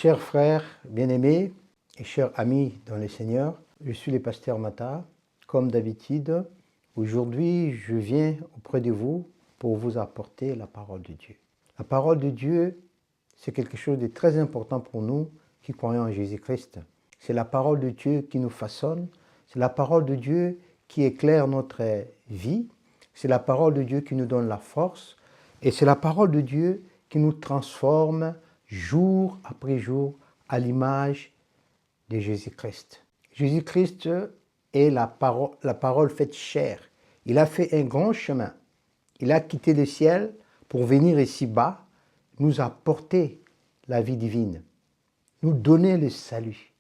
chers frères bien-aimés et chers amis dans le Seigneur, je suis le pasteur Mata. Comme d'habitude, aujourd'hui, je viens auprès de vous pour vous apporter la parole de Dieu. La parole de Dieu, c'est quelque chose de très important pour nous qui croyons en Jésus-Christ. C'est la parole de Dieu qui nous façonne, c'est la parole de Dieu qui éclaire notre vie, c'est la parole de Dieu qui nous donne la force et c'est la parole de Dieu qui nous transforme jour après jour à l'image de Jésus-Christ. Jésus-Christ est la parole faite chair. Il a fait un grand chemin. Il a quitté le ciel pour venir ici-bas, nous apporter la vie divine, nous donner le salut,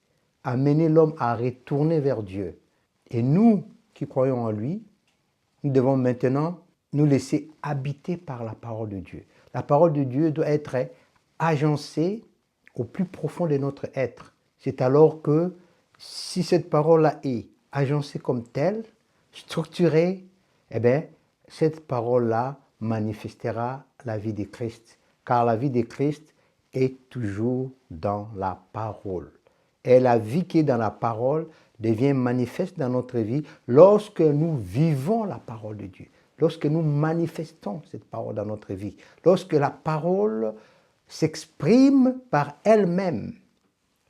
amener l'homme à retourner vers Dieu. Et nous qui croyons en lui, nous devons maintenant nous laisser habiter par la parole de Dieu. La parole de Dieu doit être agencée au plus profond de notre être. C'est alors que si cette parole-là est agencée comme telle, structurée, eh bien, cette parole-là manifestera la vie de Christ. Car la vie de Christ est toujours dans la parole. Et la vie qui est dans la parole devient manifeste dans notre vie lorsque nous vivons la parole de Dieu. Lorsque nous manifestons cette parole dans notre vie. Lorsque la parole s'exprime par elle-même.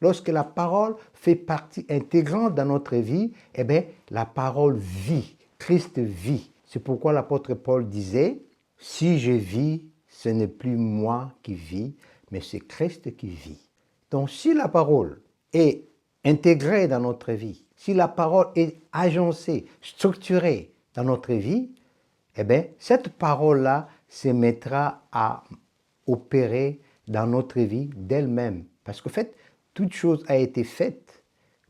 Lorsque la parole fait partie intégrante dans notre vie, eh bien, la parole vit. Christ vit. C'est pourquoi l'apôtre Paul disait, « Si je vis, ce n'est plus moi qui vis, mais c'est Christ qui vit. » Donc, si la parole est intégrée dans notre vie, si la parole est agencée, structurée dans notre vie, eh bien, cette parole-là se mettra à opérer dans notre vie d'elle-même. Parce qu'en fait, toute chose a été faite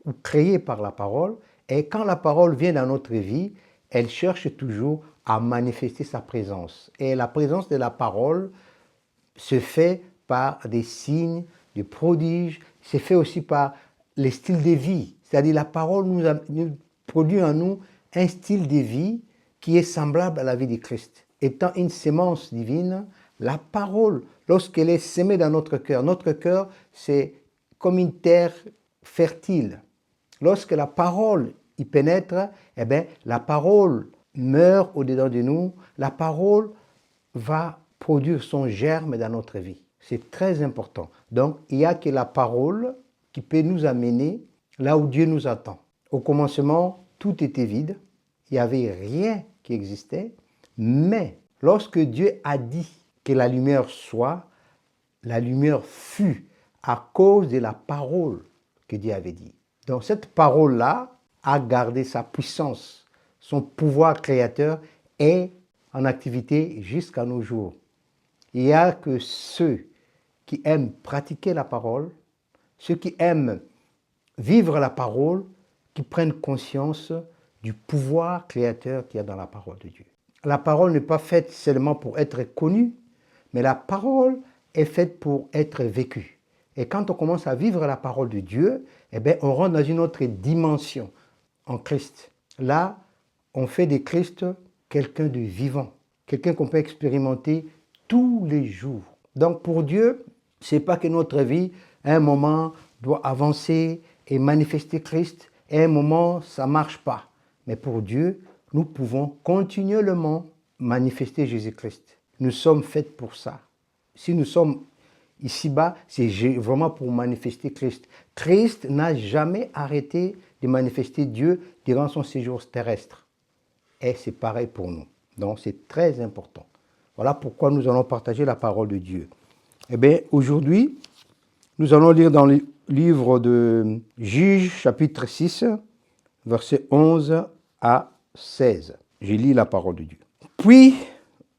ou créée par la parole, et quand la parole vient dans notre vie, elle cherche toujours à manifester sa présence. Et la présence de la parole se fait par des signes, des prodiges, se fait aussi par les styles de vie. C'est-à-dire la parole nous produit en nous un style de vie qui est semblable à la vie de Christ. Étant une sémence divine, la parole, lorsqu'elle est sémée dans notre cœur, c'est comme une terre fertile. Lorsque la parole y pénètre, eh bien, la parole meurt au-dedans de nous, la parole va produire son germe dans notre vie. C'est très important. Donc, il n'y a que la parole qui peut nous amener là où Dieu nous attend. Au commencement, tout était vide, il n'y avait rien qui existait, mais lorsque Dieu a dit que la lumière soit, la lumière fut à cause de la parole que Dieu avait dit. Donc cette parole-là a gardé sa puissance, son pouvoir créateur est en activité jusqu'à nos jours. Il n'y a que ceux qui aiment pratiquer la parole, ceux qui aiment vivre la parole, qui prennent conscience du pouvoir créateur qu'il y a dans la parole de Dieu. La parole n'est pas faite seulement pour être connue, mais la parole est faite pour être vécue. Et quand on commence à vivre la parole de Dieu, eh bien, on rentre dans une autre dimension en Christ. Là, on fait de Christ quelqu'un de vivant, quelqu'un qu'on peut expérimenter tous les jours. Donc pour Dieu, ce n'est pas que notre vie, à un moment, doit avancer et manifester Christ, et à un moment, ça ne marche pas. Mais pour Dieu, nous pouvons continuellement manifester Jésus-Christ. Nous sommes faits pour ça. Si nous sommes ici-bas, c'est vraiment pour manifester Christ. Christ n'a jamais arrêté de manifester Dieu durant son séjour terrestre. Et c'est pareil pour nous. Donc c'est très important. Voilà pourquoi nous allons partager la parole de Dieu. Eh bien, aujourd'hui, nous allons lire dans le livre de Juges, chapitre 6, versets 11 à 16. Je lis la parole de Dieu. Puis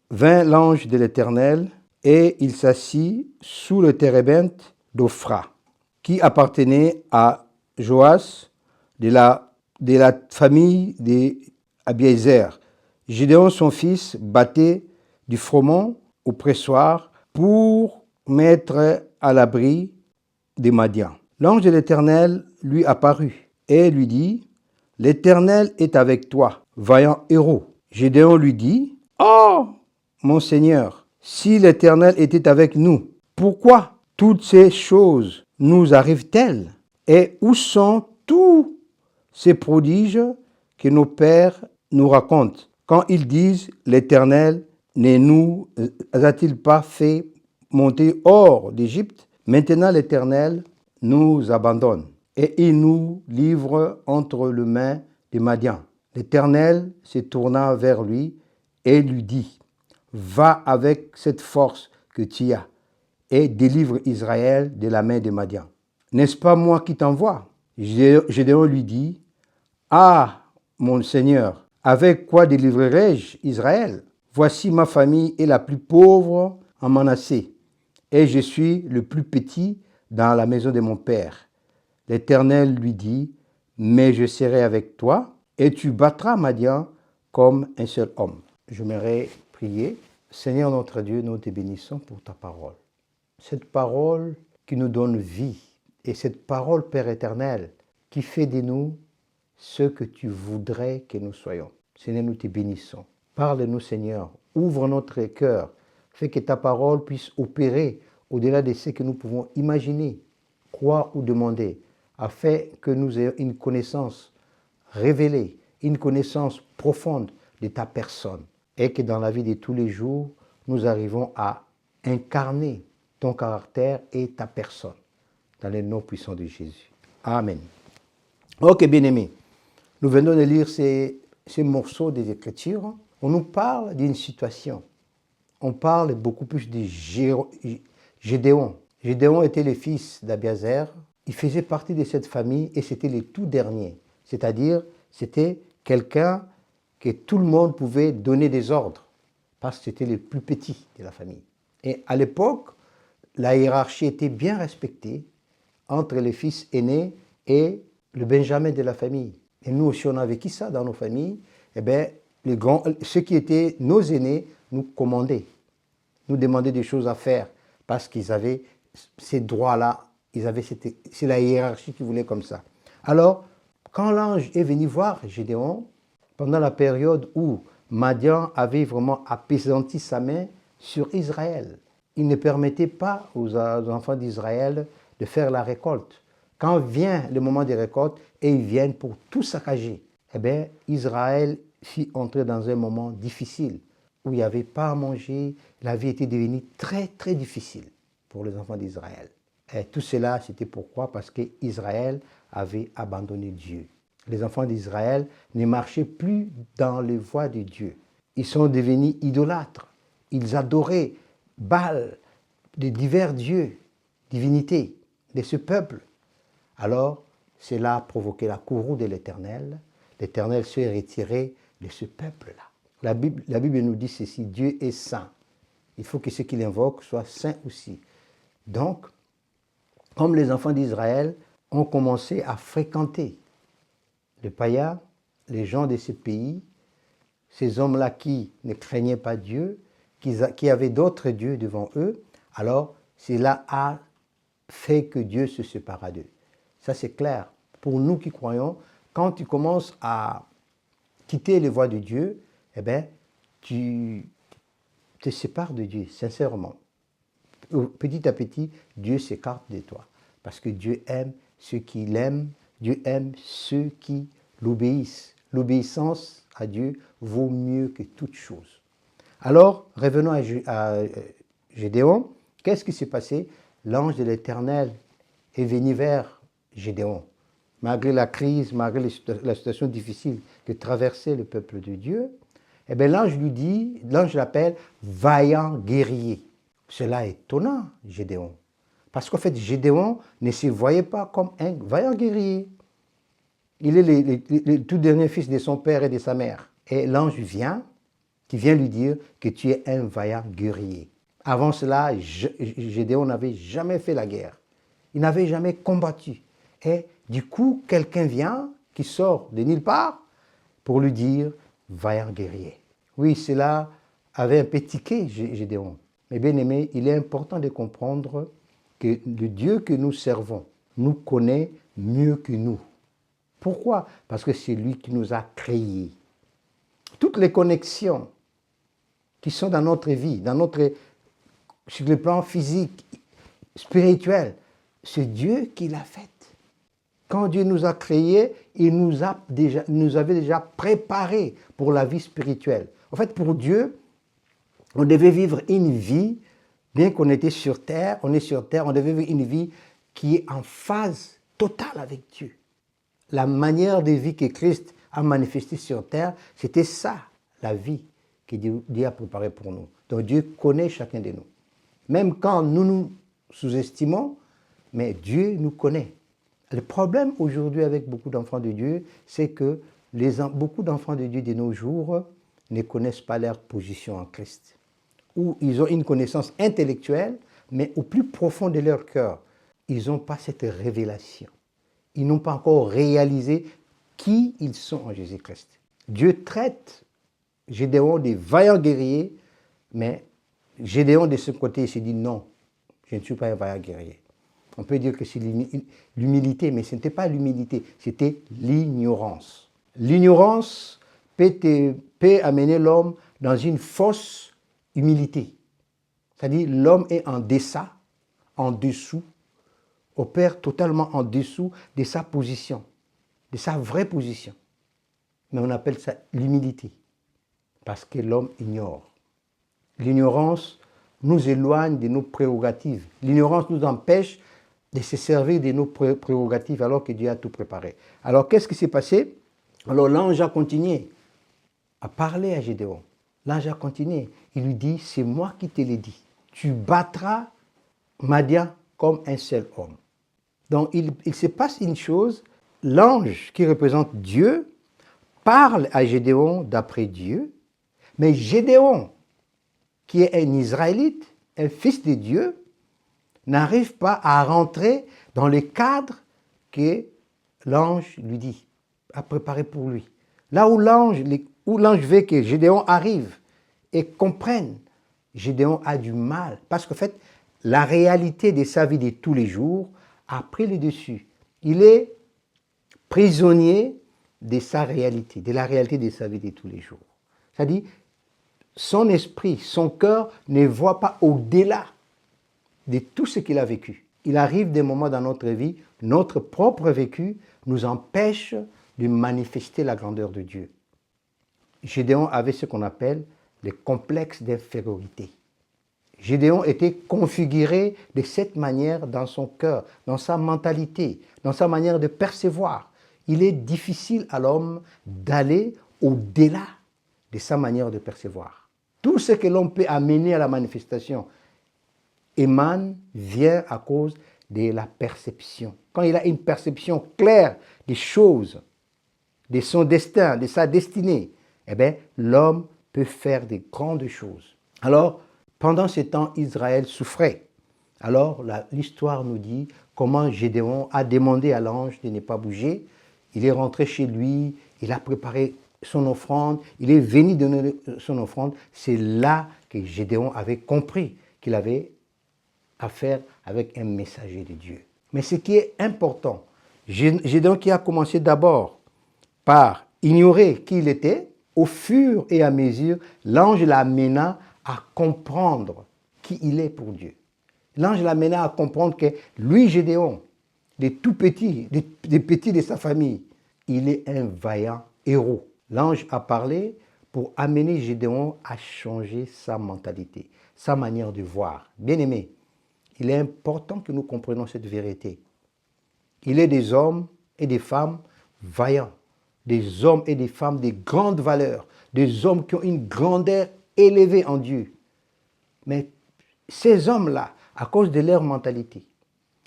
vint l'ange de l'Éternel et il s'assit sous le térébinthe d'Ophra, qui appartenait à Joas de la famille d'Abiézer. Gédéon, son fils, battait du froment au pressoir pour mettre à l'abri des Madians. L'ange de l'Éternel lui apparut et lui dit, « L'Éternel est avec toi, vaillant héros. » Gédéon lui dit, « Oh, mon Seigneur, si l'Éternel était avec nous, pourquoi toutes ces choses nous arrive-t-elle? Et où sont tous ces prodiges que nos pères nous racontent quand ils disent l'Éternel ne nous a-t-il pas fait monter hors d'Égypte? Maintenant l'Éternel nous abandonne et il nous livre entre les mains des Madians. L'Éternel se tourna vers lui et lui dit, va avec cette force que tu as et délivre Israël de la main des Madians. N'est-ce pas moi qui t'envoie? Gédéon lui dit, ah, mon Seigneur, avec quoi délivrerai-je Israël? Voici ma famille est la plus pauvre en Manassé, et je suis le plus petit dans la maison de mon père. L'Éternel lui dit, mais je serai avec toi, et tu battras Madian comme un seul homme. J'aimerais prier. Seigneur notre Dieu, nous te bénissons pour ta parole. Cette parole qui nous donne vie, et cette parole, Père éternel, qui fait de nous ce que tu voudrais que nous soyons. Seigneur, nous te bénissons. Parle-nous, Seigneur. Ouvre notre cœur. Fais que ta parole puisse opérer au-delà de ce que nous pouvons imaginer, croire ou demander, afin que nous ayons une connaissance révélée, une connaissance profonde de ta personne, et que dans la vie de tous les jours, nous arrivons à incarner ton caractère et ta personne, dans le nom puissant de Jésus. Amen. Ok, bien-aimés, nous venons de lire ces morceaux des Écritures. On nous parle d'une situation. On parle beaucoup plus de Gédéon. Gédéon était le fils d'Abiazer. Il faisait partie de cette famille et c'était le tout dernier. C'est-à-dire, c'était quelqu'un que tout le monde pouvait donner des ordres parce que c'était le plus petit de la famille. Et à l'époque, la hiérarchie était bien respectée entre les fils aînés et le Benjamin de la famille. Et nous aussi, on a vécu ça dans nos familles. Eh bien, ceux qui étaient nos aînés nous commandaient, nous demandaient des choses à faire parce qu'ils avaient ces droits-là. C'est la hiérarchie qui voulait comme ça. Alors, quand l'ange est venu voir Gédéon, pendant la période où Madian avait vraiment appesanti sa main sur Israël, il ne permettait pas aux enfants d'Israël de faire la récolte. Quand vient le moment des récoltes et ils viennent pour tout saccager, eh bien, Israël fit entrer dans un moment difficile où il n'y avait pas à manger, la vie était devenue très très difficile pour les enfants d'Israël. Et tout cela, c'était pourquoi? Parce qu'Israël avait abandonné Dieu. Les enfants d'Israël ne marchaient plus dans les voies de Dieu. Ils sont devenus idolâtres. Ils adoraient Baal, de divers dieux, divinités de ce peuple. Alors, cela a provoqué la courroux de l'Éternel. L'Éternel s'est retiré de ce peuple-là. La Bible nous dit ceci, Dieu est saint. Il faut que ceux qui l'invoquent soient saints aussi. Donc, comme les enfants d'Israël ont commencé à fréquenter les païens, les gens de ces pays, ces hommes-là qui ne craignaient pas Dieu, qui avaient d'autres dieux devant eux, alors cela a fait que Dieu se sépara d'eux. Ça c'est clair. Pour nous qui croyons, quand tu commences à quitter les voies de Dieu, eh bien, tu te sépares de Dieu, sincèrement. Petit à petit, Dieu s'écarte de toi. Parce que Dieu aime ceux qui l'aiment, Dieu aime ceux qui l'obéissent. L'obéissance à Dieu vaut mieux que toute chose. Alors, revenons à Gédéon. Qu'est-ce qui s'est passé? L'ange de l'Éternel est venu vers Gédéon. Malgré la crise, malgré la situation difficile que traversait le peuple de Dieu, eh bien, l'ange l'appelle vaillant guerrier. Cela est étonnant, Gédéon. Parce qu'en fait, Gédéon ne se voyait pas comme un vaillant guerrier. Il est le tout dernier fils de son père et de sa mère. Et l'ange qui vient lui dire que tu es un vaillant guerrier. Avant cela, Gédéon n'avait jamais fait la guerre. Il n'avait jamais combattu. Et du coup, quelqu'un vient, qui sort de nulle part, pour lui dire « vaillant guerrier ». Oui, cela avait un peu tiqué Gédéon. Mais bien aimé, il est important de comprendre que le Dieu que nous servons nous connaît mieux que nous. Pourquoi? Parce que c'est lui qui nous a créés. Toutes les connexions qui sont dans notre vie, sur le plan physique, spirituel, c'est Dieu qui l'a faite. Quand Dieu nous a créés, il nous avait déjà préparés pour la vie spirituelle. En fait, pour Dieu, on devait vivre une vie, bien qu'on était sur terre, on est sur terre, on devait vivre une vie qui est en phase totale avec Dieu. La manière de vie que Christ a manifestée sur terre, c'était ça, la vie que Dieu a préparée pour nous. Donc Dieu connaît chacun de nous. Même quand nous nous sous-estimons, mais Dieu nous connaît. Le problème aujourd'hui avec beaucoup d'enfants de Dieu, c'est que beaucoup d'enfants de Dieu de nos jours ne connaissent pas leur position en Christ. Ou ils ont une connaissance intellectuelle, mais au plus profond de leur cœur, ils n'ont pas cette révélation. Ils n'ont pas encore réalisé qui ils sont en Jésus-Christ. Dieu traite Gédéon des vaillants guerriers, mais Gédéon de ce côté, il s'est dit non, je ne suis pas un vaillant guerrier. On peut dire que c'est l'humilité, mais ce n'était pas l'humilité, c'était l'ignorance. L'ignorance peut amener l'homme dans une fausse humilité. C'est-à-dire l'homme est en deçà, en dessous, opère totalement en dessous de sa position, de sa vraie position. Mais on appelle ça l'humilité, parce que l'homme ignore. L'ignorance nous éloigne de nos prérogatives. L'ignorance nous empêche de se servir de nos prérogatives alors que Dieu a tout préparé. Alors qu'est-ce qui s'est passé? Alors l'ange a continué à parler à Gédéon. L'ange a continué. Il lui dit, c'est moi qui te l'ai dit. Tu battras Madian comme un seul homme. Donc il se passe une chose, l'ange qui représente Dieu parle à Gédéon d'après Dieu, mais Gédéon, qui est un Israélite, un fils de Dieu, n'arrive pas à rentrer dans le cadre que l'ange lui dit, a préparé pour lui. Là où l'ange veut que Gédéon arrive et comprenne, Gédéon a du mal. Parce qu'en fait, la réalité de sa vie de tous les jours a pris le dessus. Il est prisonnier de sa réalité, de la réalité de sa vie de tous les jours. C'est-à-dire, son esprit, son cœur ne voit pas au-delà de tout ce qu'il a vécu. Il arrive des moments dans notre vie, notre propre vécu nous empêche de manifester la grandeur de Dieu. Gédéon avait ce qu'on appelle les complexes d'infériorité. Gédéon était configuré de cette manière dans son cœur, dans sa mentalité, dans sa manière de percevoir. Il est difficile à l'homme d'aller au-delà de sa manière de percevoir. Tout ce que l'homme peut amener à la manifestation vient à cause de la perception. Quand il a une perception claire des choses, de son destin, de sa destinée, eh bien, l'homme peut faire de grandes choses. Alors, pendant ce temps, Israël souffrait. Alors, l'histoire nous dit comment Gédéon a demandé à l'ange de ne pas bouger. Il est rentré chez lui, il a préparé son offrande, il est venu donner son offrande. C'est là que Gédéon avait compris qu'il avait affaire avec un messager de Dieu. Mais ce qui est important, Gédéon qui a commencé d'abord par ignorer qui il était, au fur et à mesure, l'ange l'amena à comprendre qui il est pour Dieu. L'ange l'amena à comprendre que lui, Gédéon, des tout petits, des petits de sa famille, il est un vaillant héros. L'ange a parlé pour amener Gédéon à changer sa mentalité, sa manière de voir. Bien-aimé, il est important que nous comprenions cette vérité. Il est des hommes et des femmes vaillants, des hommes et des femmes de grande valeur, des hommes qui ont une grandeur élevée en Dieu. Mais ces hommes-là, à cause de leur mentalité,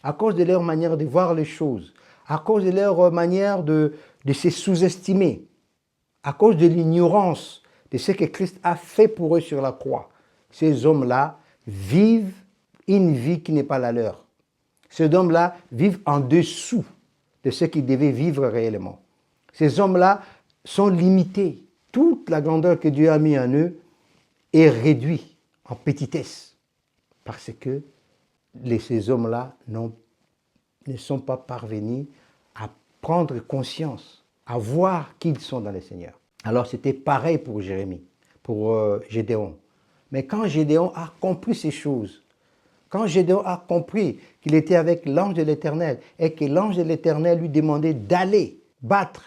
à cause de leur manière de voir les choses, à cause de leur manière de se sous-estimer, à cause de l'ignorance de ce que Christ a fait pour eux sur la croix, ces hommes-là vivent une vie qui n'est pas la leur. Ces hommes-là vivent en dessous de ce qu'ils devaient vivre réellement. Ces hommes-là sont limités. Toute la grandeur que Dieu a mis en eux est réduite en petitesse parce que ces hommes-là ne sont pas parvenus à prendre conscience, à voir qui ils sont dans le Seigneur. Alors c'était pareil pour Jérémie, pour Gédéon. Mais quand Gédéon a compris ces choses, Quand Gédéon a compris qu'il était avec l'ange de l'Éternel et que l'ange de l'Éternel lui demandait d'aller battre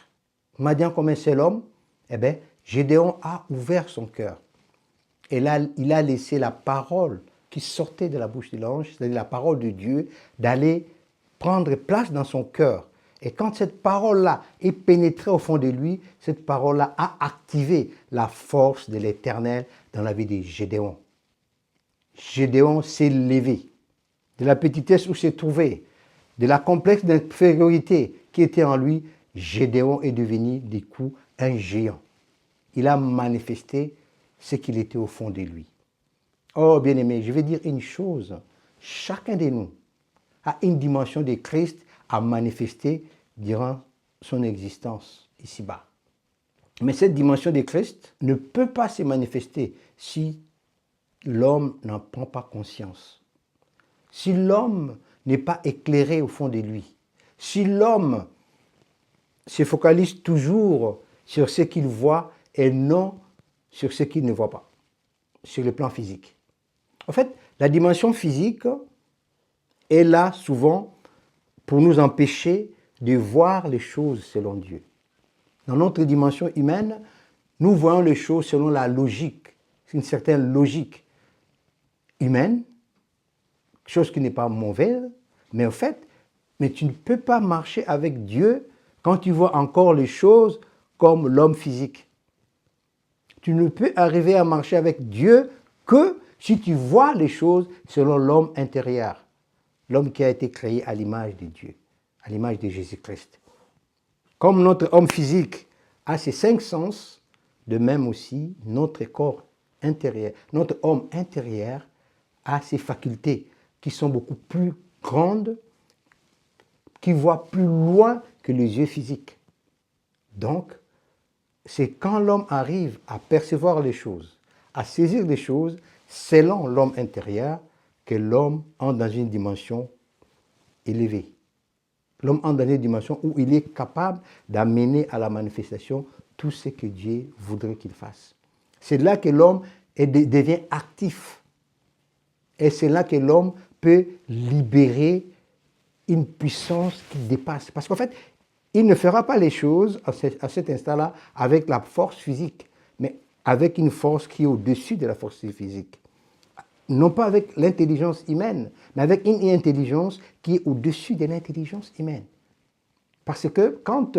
Madian comme un seul homme, eh bien, Gédéon a ouvert son cœur. Et là, il a laissé la parole qui sortait de la bouche de l'ange, c'est-à-dire la parole de Dieu, d'aller prendre place dans son cœur. Et quand cette parole-là est pénétrée au fond de lui, cette parole-là a activé la force de l'Éternel dans la vie de Gédéon. Gédéon s'est levé de la petitesse où s'est trouvé, de la complexe d'infériorité qui était en lui. Gédéon est devenu du coup un géant. Il a manifesté ce qu'il était au fond de lui. Oh bien-aimé, je vais dire une chose. Chacun de nous a une dimension de Christ à manifester durant son existence ici-bas. Mais cette dimension de Christ ne peut pas se manifester si l'homme n'en prend pas conscience. Si l'homme n'est pas éclairé au fond de lui. Si l'homme se focalise toujours sur ce qu'il voit et non sur ce qu'il ne voit pas, sur le plan physique. En fait, la dimension physique est là souvent pour nous empêcher de voir les choses selon Dieu. Dans notre dimension humaine, nous voyons les choses selon la logique, une certaine logique humaine, chose qui n'est pas mauvaise, mais en fait, mais tu ne peux pas marcher avec Dieu quand tu vois encore les choses comme l'homme physique. Tu ne peux arriver à marcher avec Dieu que si tu vois les choses selon l'homme intérieur, l'homme qui a été créé à l'image de Dieu, à l'image de Jésus-Christ. Comme notre homme physique a ses 5 sens, de même aussi notre corps intérieur, notre homme intérieur a ses facultés qui sont beaucoup plus grandes, qui voient plus loin que les yeux physiques. Donc, c'est quand l'homme arrive à percevoir les choses, à saisir les choses selon l'homme intérieur, que l'homme entre dans une dimension élevée. L'homme entre dans une dimension où il est capable d'amener à la manifestation tout ce que Dieu voudrait qu'il fasse. C'est là que l'homme devient actif. Et c'est là que l'homme peut libérer une puissance qui dépasse. Parce qu'en fait, il ne fera pas les choses à cet instant-là avec la force physique, mais avec une force qui est au-dessus de la force physique. Non pas avec l'intelligence humaine, mais avec une intelligence qui est au-dessus de l'intelligence humaine. Parce que quand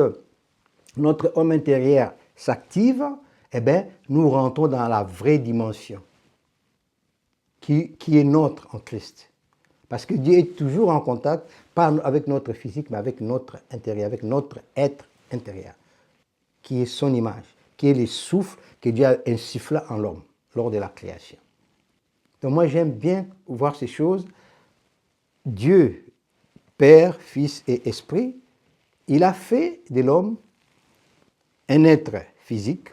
notre homme intérieur s'active, eh bien, nous rentrons dans la vraie dimension qui est notre en Christ. Parce que Dieu est toujours en contact, pas avec notre physique, mais avec notre intérieur, avec notre être intérieur, qui est son image, qui est le souffle que Dieu a insufflé en l'homme lors de la création. Donc moi, j'aime bien voir ces choses. Dieu, Père, Fils et Esprit, il a fait de l'homme un être physique,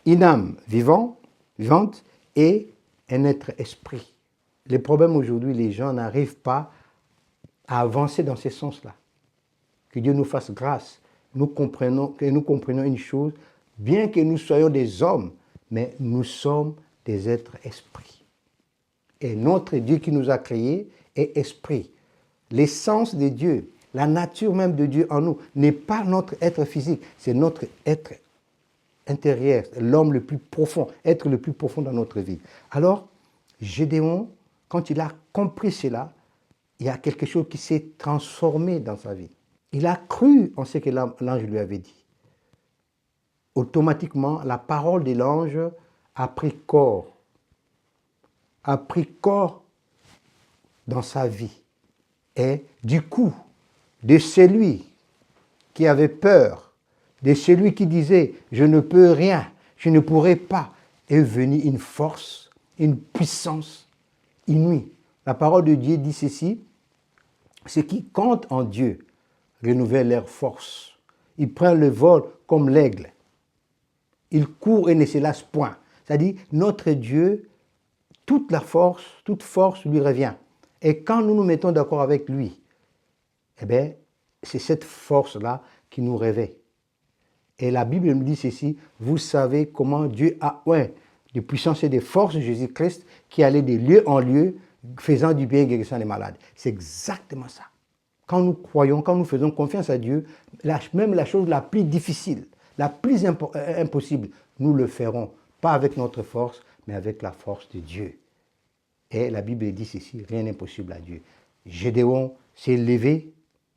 une âme vivante et un être esprit. Le problème aujourd'hui, les gens n'arrivent pas à avancer dans ce sens-là. Que Dieu nous fasse grâce. Que nous comprenions une chose, bien que nous soyons des hommes, mais nous sommes des êtres esprits. Et notre Dieu qui nous a créés est esprit. L'essence de Dieu, la nature même de Dieu en nous, n'est pas notre être physique, c'est notre être intérieur, l'homme le plus profond, être le plus profond dans notre vie. Alors, Gédéon, quand il a compris cela, il y a quelque chose qui s'est transformé dans sa vie. Il a cru en ce que l'ange lui avait dit. Automatiquement, la parole de l'ange a pris corps dans sa vie. Et du coup, de celui qui avait peur, de celui qui disait « je ne peux rien, je ne pourrai pas », est venue une force, une puissance inouïe. La parole de Dieu dit ceci, ceux qui comptent en Dieu renouvellent leur force. Ils prennent le vol comme l'aigle. Ils courent et ne se lassent point. C'est-à-dire, notre Dieu, toute force lui revient. Et quand nous nous mettons d'accord avec lui, eh bien, c'est cette force-là qui nous réveille. Et la Bible nous dit ceci, vous savez comment Dieu a oint de puissance et de force de Jésus-Christ qui allait de lieu en lieu faisant du bien, guérissant les malades. C'est exactement ça. Quand nous croyons, quand nous faisons confiance à Dieu, même la chose la plus difficile, la plus impossible, nous le ferons. Pas avec notre force, mais avec la force de Dieu. Et la Bible dit ceci, rien n'est impossible à Dieu. Gédéon s'est levé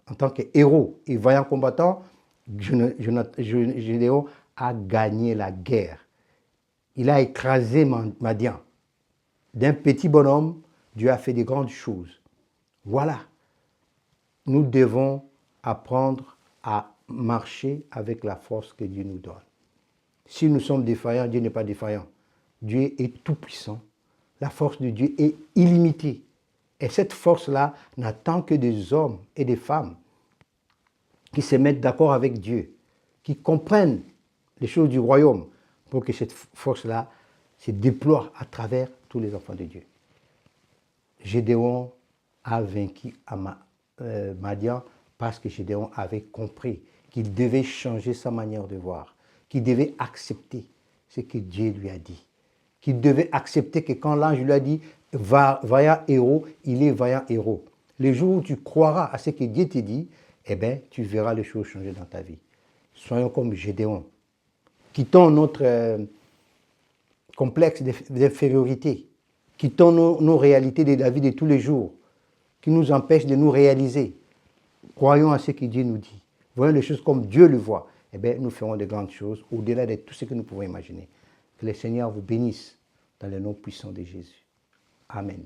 en tant que héros et vaillant combattant. Gédéon a gagné la guerre. Il a écrasé Madian. D'un petit bonhomme, Dieu a fait de grandes choses. Voilà. Nous devons apprendre à marcher avec la force que Dieu nous donne. Si nous sommes défaillants, Dieu n'est pas défaillant. Dieu est tout-puissant. La force de Dieu est illimitée. Et cette force-là n'attend que des hommes et des femmes qui se mettent d'accord avec Dieu, qui comprennent les choses du royaume pour que cette force-là se déploie à travers tous les enfants de Dieu. Gédéon a vaincu Madian parce que Gédéon avait compris qu'il devait changer sa manière de voir, qu'il devait accepter ce que Dieu lui a dit, qu'il devait accepter que quand l'ange lui a dit « vaillant héros », il est vaillant héros. Le jour où tu croiras à ce que Dieu te dit, eh bien, tu verras les choses changer dans ta vie. Soyons comme Gédéon. Quittons notre complexe d'infériorité. Quittons nos réalités de la vie de tous les jours qui nous empêchent de nous réaliser. Croyons à ce que Dieu nous dit. Voyons les choses comme Dieu le voit. Eh bien, nous ferons de grandes choses au-delà de tout ce que nous pouvons imaginer. Que le Seigneur vous bénisse dans le nom puissant de Jésus. Amen.